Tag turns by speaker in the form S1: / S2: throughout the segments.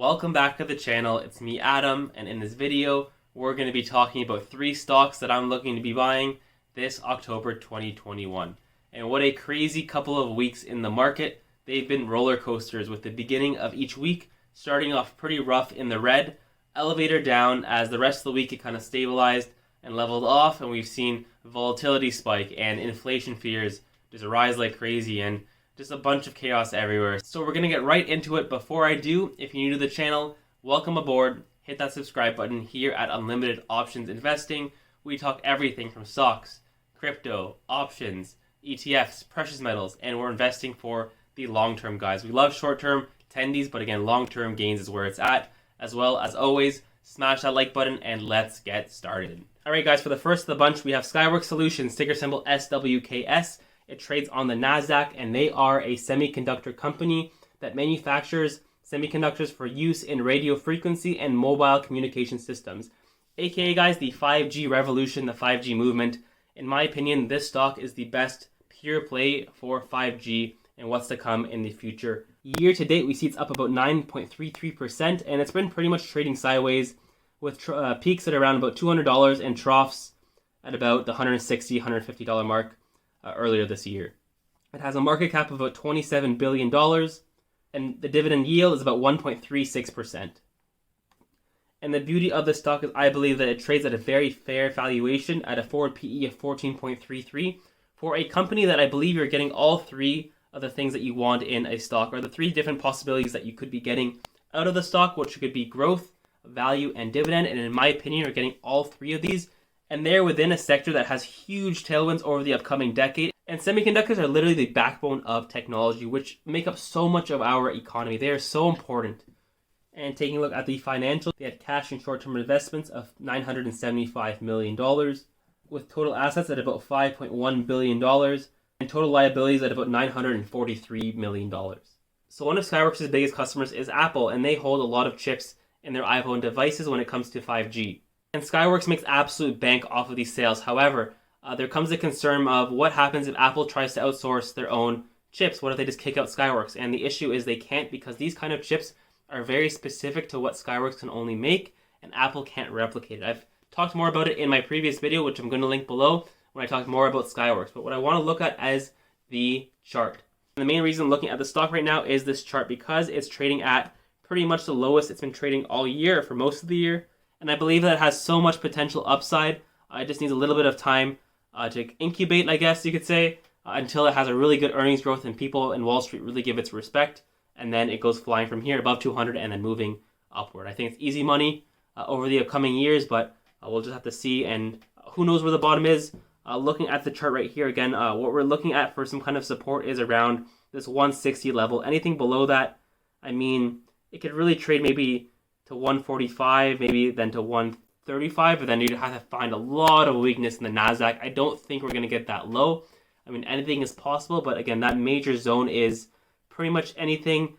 S1: Welcome back to the channel. It's me, Adam, and in this video, we're going to be talking about 3 stocks that I'm looking to be buying this October 2021. And what a crazy couple of weeks in the market. They've been roller coasters, with the beginning of each week starting off pretty rough in the red, elevator down as the rest of the week it kind of stabilized and leveled off, and we've seen volatility spike and inflation fears just rise like crazy and just a bunch of chaos everywhere. So we're going to get right into it. Before I do, if you're new to the channel, welcome aboard. Hit that subscribe button. Here at Unlimited Options Investing, we talk everything from stocks, crypto, options, ETFs, precious metals, and we're investing for the long-term guys. We love short-term tendies, but again, long-term gains is where it's at. As well, as always, smash that like button and let's get started. Alright guys, for the first of the bunch, we have Skyworks Solutions, ticker symbol SWKS. It trades on the NASDAQ, and they are a semiconductor company that manufactures semiconductors for use in radio frequency and mobile communication systems. AKA, guys, the 5G revolution, the 5G movement. In my opinion, this stock is the best pure play for 5G and what's to come in the future. Year to date, we see it's up about 9.33%, and it's been pretty much trading sideways with peaks at around about $200 and troughs at about the $160, $150 mark. Earlier this year. It has a market cap of about $27 billion, and the dividend yield is about 1.36%. And the beauty of the stock is I believe that it trades at a very fair valuation at a forward PE of 14.33 for a company that I believe you're getting all 3 of the things that you want in a stock, or the 3 different possibilities that you could be getting out of the stock, which could be growth, value, and dividend. And in my opinion, you're getting all 3 of these. And they're within a sector that has huge tailwinds over the upcoming decade. And semiconductors are literally the backbone of technology, which make up so much of our economy. They are so important. And taking a look at the financials, they had cash and short-term investments of $975 million, with total assets at about $5.1 billion, and total liabilities at about $943 million. So one of Skyworks' biggest customers is Apple, and they hold a lot of chips in their iPhone devices when it comes to 5G. And Skyworks makes absolute bank off of these sales. However, there comes a concern of what happens if Apple tries to outsource their own chips. What if they just kick out Skyworks? And the issue is they can't, because these kind of chips are very specific to what Skyworks can only make, and Apple can't replicate it. I've talked more about it in my previous video, which I'm going to link below when I talk more about Skyworks. But what I want to look at is the chart. And the main reason I'm looking at the stock right now is this chart, because it's trading at pretty much the lowest it's been trading all year, for most of the year. And I believe that it has so much potential upside. It just needs a little bit of time to incubate, I guess you could say, until it has a really good earnings growth and people in Wall Street really give its respect. And then it goes flying from here above 200 and then moving upward. I think it's easy money over the upcoming years, but we'll just have to see. And who knows where the bottom is. Looking at the chart right here again, what we're looking at for some kind of support is around this 160 level. Anything below that, I mean, it could really trade maybe to 145, maybe then to 135, but then you'd have to find a lot of weakness in the NASDAQ. I don't think we're going to get that low. I mean, anything is possible, but again, that major zone is pretty much anything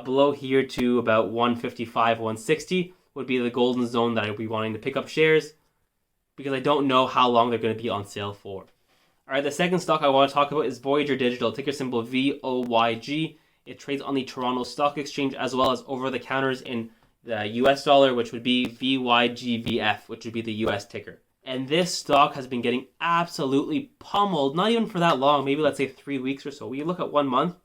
S1: below here to about 155, 160 would be the golden zone that I'd be wanting to pick up shares, because I don't know how long they're going to be on sale for. All right, the second stock I want to talk about is Voyager Digital, ticker symbol VOYG. It trades on the Toronto Stock Exchange as well as over-the-counters in the US dollar, which would be VYGVF, which would be the US ticker. And this stock has been getting absolutely pummeled, not even for that long, maybe let's say 3 weeks or so. When you look at 1 month,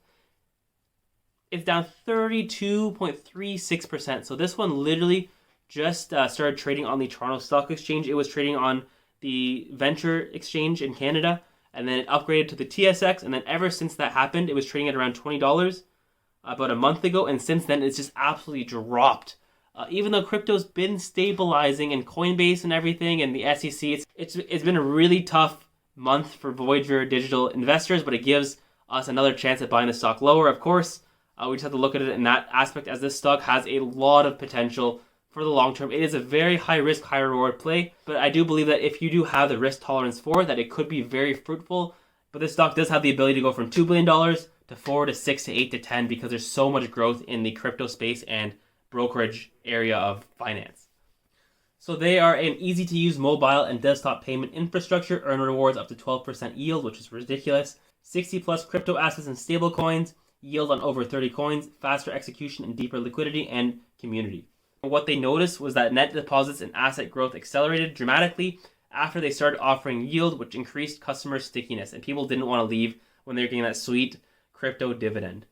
S1: it's down 32.36%. So this one literally just started trading on the Toronto Stock Exchange. It was trading on the Venture Exchange in Canada, and then it upgraded to the TSX, and then ever since that happened, it was trading at around $20 about a month ago, and since then it's just absolutely dropped. Even though crypto's been stabilizing, and Coinbase and everything, and the SEC, it's been a really tough month for Voyager Digital investors, but it gives us another chance at buying the stock lower. Of course, we just have to look at it in that aspect, as this stock has a lot of potential for the long term. It is a very high risk, high reward play, but I do believe that if you do have the risk tolerance for it, that it could be very fruitful. But this stock does have the ability to go from $2 billion to 4 to 6 to 8 to 10, because there's so much growth in the crypto space and brokerage area of finance. So they are an easy-to-use mobile and desktop payment infrastructure, earn rewards up to 12% yield, which is ridiculous, 60 plus crypto assets and stablecoins, yield on over 30 coins, faster execution and deeper liquidity, and community. What they noticed was that net deposits and asset growth accelerated dramatically after they started offering yield, which increased customer stickiness, and people didn't want to leave when they were getting that sweet crypto dividend.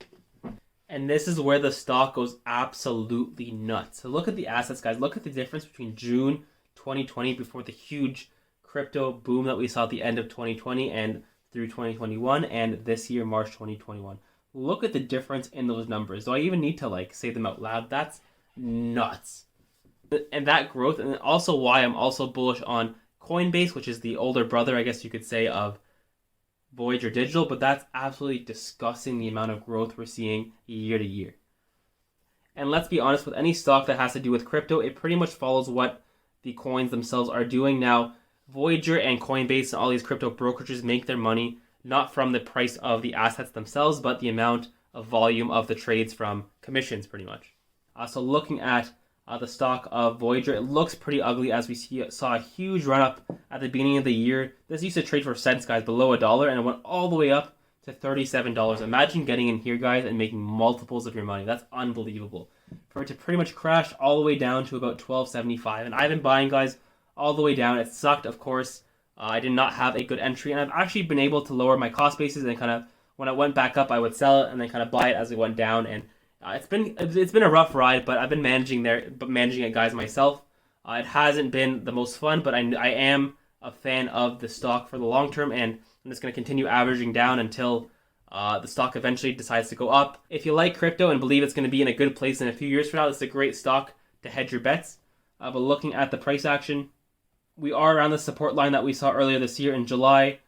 S1: And this is where the stock goes absolutely nuts. So look at the assets, guys. Look at the difference between June 2020, before the huge crypto boom that we saw at the end of 2020 and through 2021, and this year, March 2021. Look at the difference in those numbers. Do I even need to say them out loud? That's nuts. And that growth, and also why I'm also bullish on Coinbase, which is the older brother, I guess you could say, of Voyager Digital, but that's absolutely disgusting, the amount of growth we're seeing year to year. And let's be honest, with any stock that has to do with crypto, it pretty much follows what the coins themselves are doing. Now, Voyager and Coinbase and all these crypto brokerages make their money not from the price of the assets themselves, but the amount of volume of the trades from commissions, pretty much. So looking at the stock of Voyager, it looks pretty ugly, as we saw a huge run up at the beginning of the year. This used to trade for cents, guys, below $1, and it went all the way up to $37. Imagine getting in here, guys, and making multiples of your money. That's unbelievable. For it to pretty much crash all the way down to about $12.75, and I've been buying, guys, all the way down. It sucked, of course. I did not have a good entry, and I've actually been able to lower my cost basis, and kind of when it went back up, I would sell it and then kind of buy it as it went down. And it's been a rough ride, but I've been managing it, guys, myself. It hasn't been the most fun, but I am a fan of the stock for the long term, and I'm just going to continue averaging down until the stock eventually decides to go up. If you like crypto and believe it's going to be in a good place in a few years from now, this is a great stock to hedge your bets. But looking at the price action, we are around the support line that we saw earlier this year in July,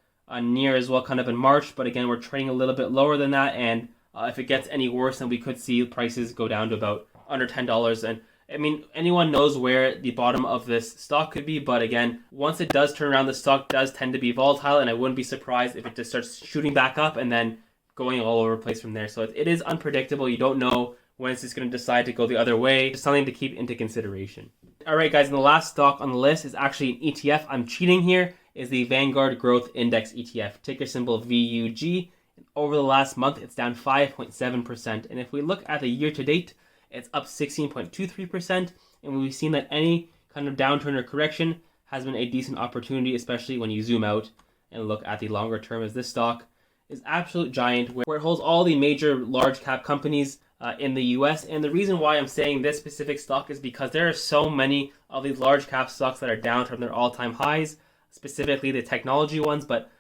S1: near as well kind of in March, but again, we're trading a little bit lower than that, and if it gets any worse, then we could see prices go down to about under $10. And I mean, anyone knows where the bottom of this stock could be, but again, once it does turn around, the stock does tend to be volatile, and I wouldn't be surprised if it just starts shooting back up and then going all over the place from there. So it is unpredictable. You don't know when it's just going to decide to go the other way. Just something to keep into consideration. All right, guys, and the last stock on the list is actually an ETF. I'm cheating here. Is the Vanguard Growth Index ETF, ticker symbol VUG. Over the last month, it's down 5.7%. And if we look at the year to date, it's up 16.23%. And we've seen that any kind of downturn or correction has been a decent opportunity, especially when you zoom out and look at the longer term, as this stock is absolute giant, where it holds all the major large cap companies in the US. And the reason why I'm saying this specific stock is because there are so many of these large cap stocks that are down from their all-time highs, specifically the technology ones, but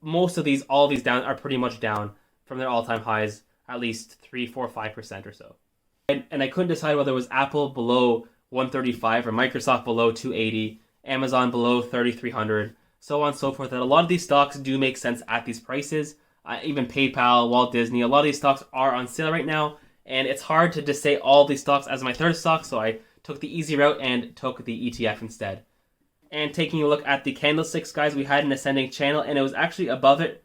S1: most of these, all of these down are pretty much down from their all-time highs, at least 3, 4, 5% or so. And I couldn't decide whether it was Apple below 135 or Microsoft below 280, Amazon below 3,300, so on and so forth. That a lot of these stocks do make sense at these prices. Even PayPal, Walt Disney, a lot of these stocks are on sale right now, and it's hard to just say all these stocks as my third stock, so I took the easy route and took the ETF instead. And taking a look at the candlesticks, guys, we had an ascending channel, and it was actually above it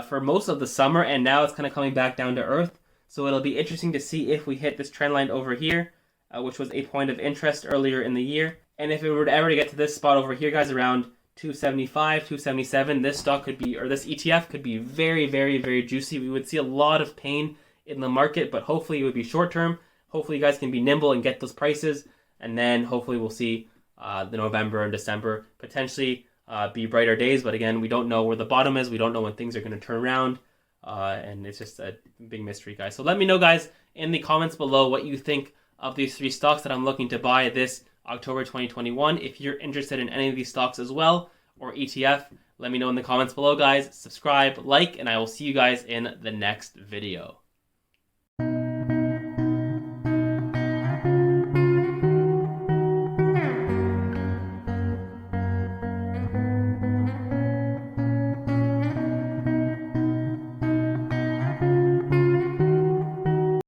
S1: for most of the summer, and now it's kind of coming back down to earth. So it'll be interesting to see if we hit this trend line over here, which was a point of interest earlier in the year. And if it were to ever get to this spot over here, guys, around 275, 277, this stock could be, or this ETF could be very, very, very juicy. We would see a lot of pain in the market, but hopefully it would be short term. Hopefully you guys can be nimble and get those prices, and then hopefully we'll see the November and December potentially be brighter days. But again, we don't know where the bottom is. We don't know when things are going to turn around, and it's just a big mystery, guys. So let me know, guys, in the comments below what you think of these 3 stocks that I'm looking to buy this October 2021. If you're interested in any of these stocks as well, or ETF, let me know in the comments below, guys. Subscribe, like, and I will see you guys in the next video.